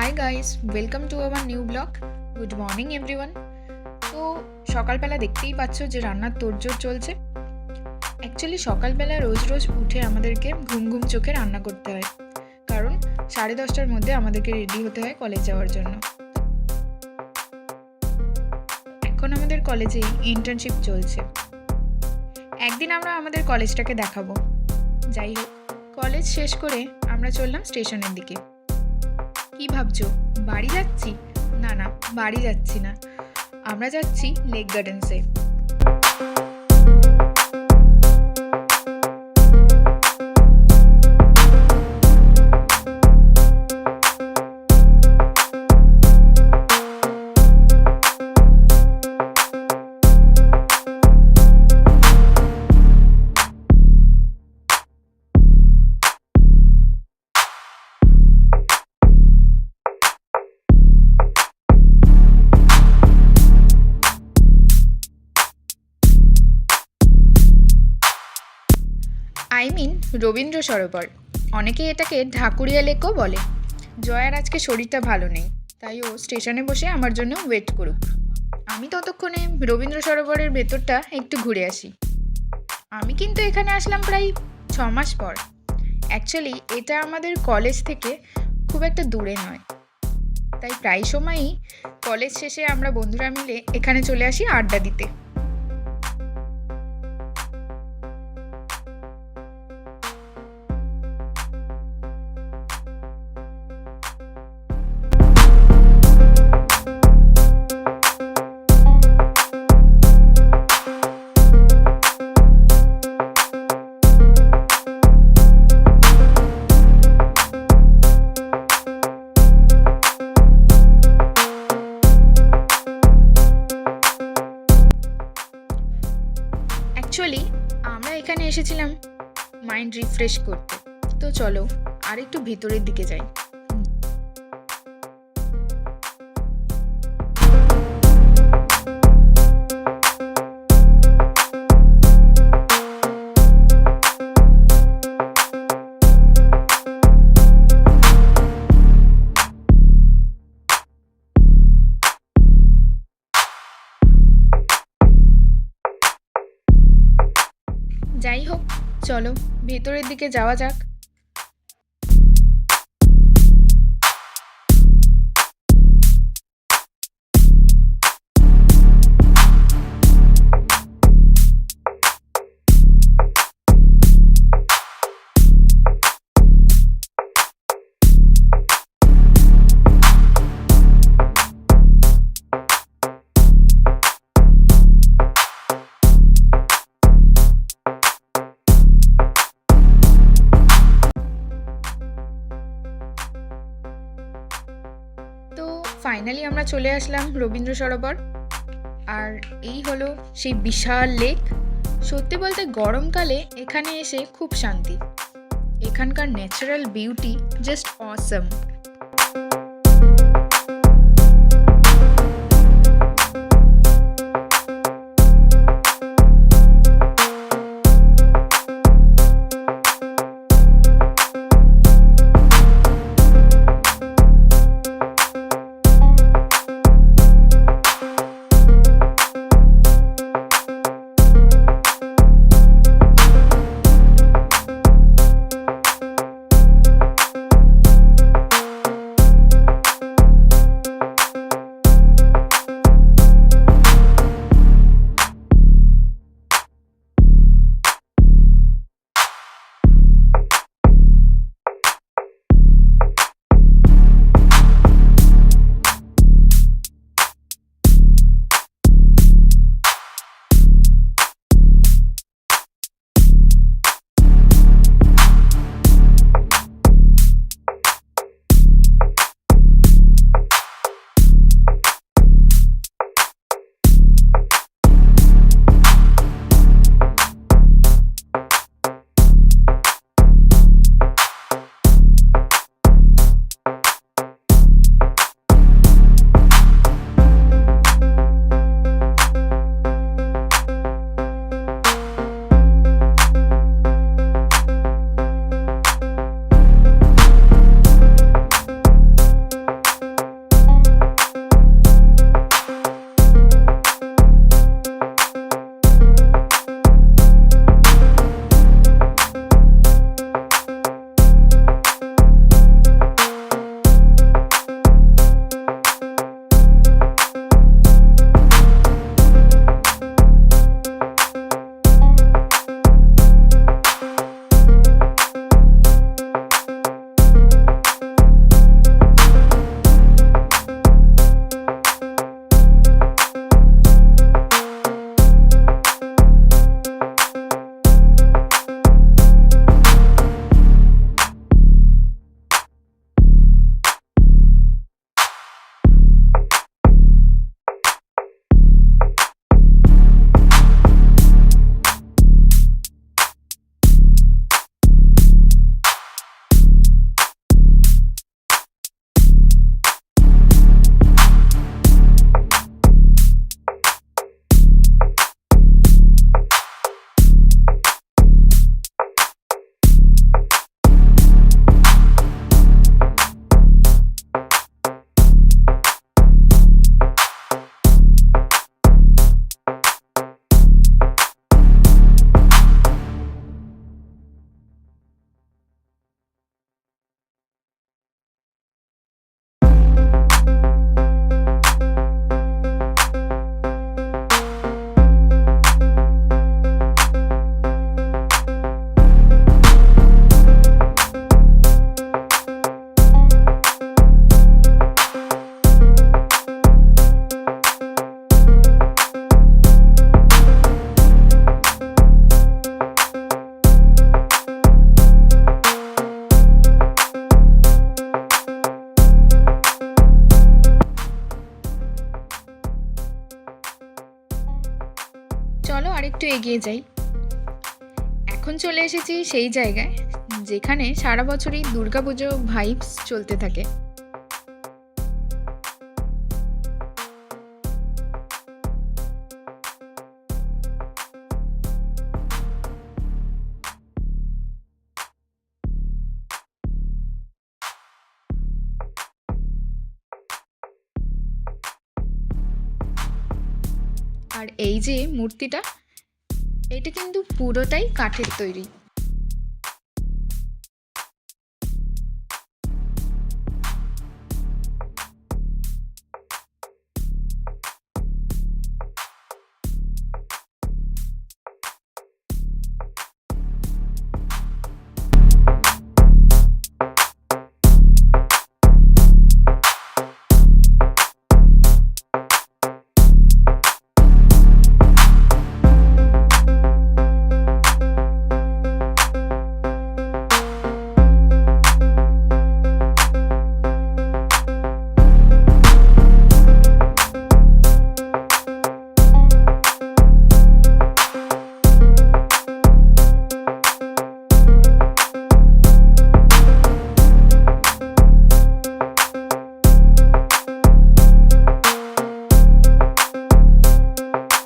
Hi guys, welcome to our new blog. Good morning everyone. তো সকালবেলা দেখতেই পাচ্ছ যে রান্নার তোড়জোড় চলছে। অ্যাকচুয়ালি সকালবেলা রোজ রোজ উঠে আমাদেরকে ঘুম ঘুম চোখে রান্না করতে হয়, কারণ 10:30টার মধ্যে আমাদেরকে রেডি হতে হয় কলেজ যাওয়ার জন্য। এখন আমাদের কলেজে ইন্টার্নশিপ চলছে। একদিন আমরা আমাদের কলেজটাকে দেখাবো। যাই হোক, কলেজ শেষ করে আমরা চললাম স্টেশনের দিকে। কি ভাবছো, বাড়ি যাচ্ছি? না না, বাড়ি যাচ্ছি না, আমরা যাচ্ছি লেক গার্ডেন্সে। রবীন্দ্র সরোবর, অনেকে এটাকে ঢাকুরিয়া লেকও বলে। জয়ার আজকে শরীরটা ভালো নেই, তাই ও স্টেশনে বসে আমার জন্য ওয়েট করুক। আমি ততক্ষণে রবীন্দ্র সরোবরের ভেতরটা একটু ঘুরে আসি। আমি কিন্তু এখানে আসলাম প্রায় 6 মাস পর। অ্যাকচুয়ালি এটা আমাদের কলেজ থেকে খুব একটা দূরে নয়, তাই প্রায় সময়ই কলেজ শেষে আমরা বন্ধুরা মিলে এখানে চলে আসি আড্ডা দিতে। অ্যাকচুয়ালি আমরা এখানে এসেছিলাম মাইন্ড রিফ্রেশ করতে। তো চলো আর একটু ভিতরের দিকে যাই। যাই হোক, চলো ভেতরের দিকে যাওয়া যাক। তো ফাইনালি আমরা চলে আসলাম রবীন্দ্র সরোবর, আর এই হলো সেই বিশাল লেক। সত্যি বলতে গরমকালে এখানে এসে খুব শান্তি। এখানকার ন্যাচারাল বিউটি জাস্ট অসম। একটু এগিয়ে যাই। এখন চলে এসেছি সেই জায়গায় যেখানে সারা বছরই দুর্গাপুজো ভাইবস চলতে থাকে। আর এই যে মূর্তিটা, এটা কিন্তু পুরোটাই কাঠের তৈরি।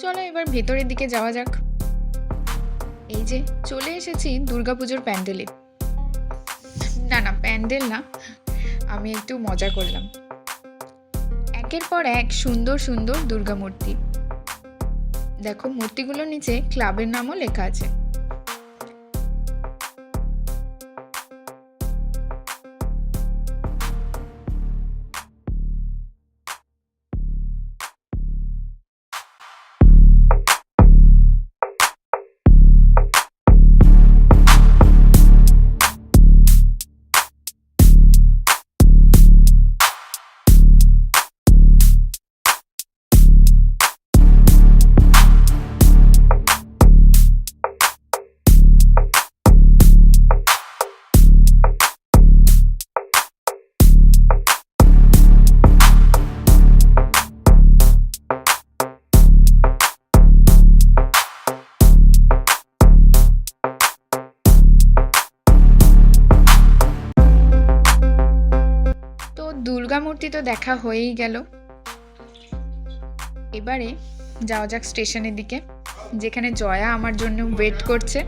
চলো এবার ভেতরের দিকে যাওয়া যাক। এই যে চলে এসেছি দুর্গাপুজোর প্যান্ডেলে। না প্যান্ডেল না, আমি একটু মজা করলাম। একের পর এক সুন্দর সুন্দর দুর্গা মূর্তি। দেখো মূর্তিগুলোর নিচে ক্লাবের নামও লেখা আছে। তো দুর্গা মূর্তি তো দেখা হয়েই গেল। এবারে যাওয়া যাক স্টেশনের দিকে, যেখানে জয়া আমার জন্য ওয়েট করছে।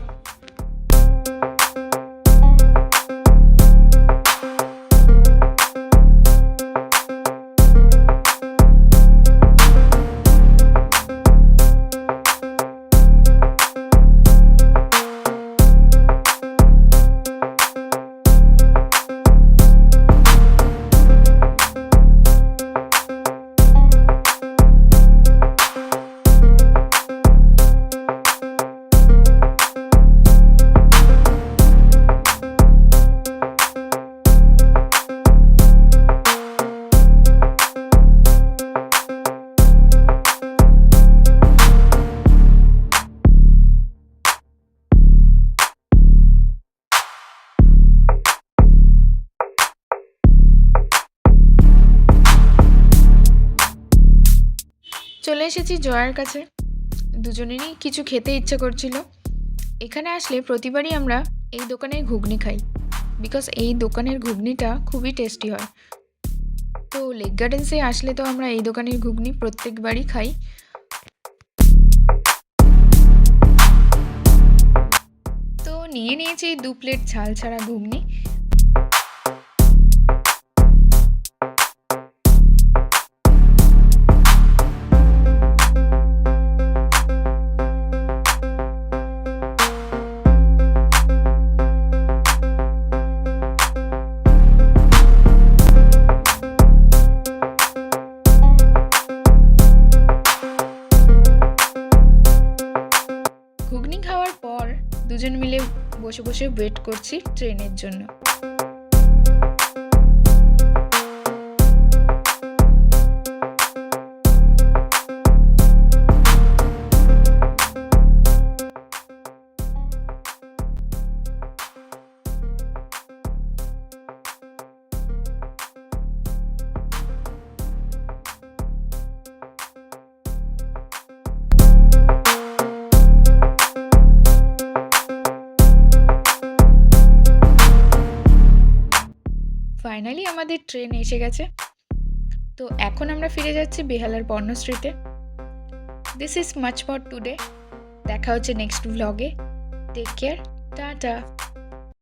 চলে এসেছি জয়ার কাছে। দুজনেরই কিছু খেতে ইচ্ছে করছিল। এখানে আসলে প্রতিবারই আমরা এই দোকানের ঘুগনি খাই, বিকজ এই দোকানের ঘুগনিটা খুবই টেস্টি হয়। তো লেক গার্ডেন্সে আসলে তো আমরা এই দোকানের ঘুগনি প্রত্যেকবারই খাই। তো নিয়ে নিয়েছি 2 প্লেট ঝাল ছাড়া ঘুগনি। ঘুগনি খাওয়ার পর দুজন মিলে বসে বসে ওয়েট করছি ট্রেনের জন্য। ফাইনালি আমাদের ট্রেন এসে গেছে। তো এখন আমরা ফিরে যাচ্ছি বেহালার বর্ণশ্রীতে। This is much for today. দেখা হচ্ছে নেক্সট ভ্লগে। Take care, tata.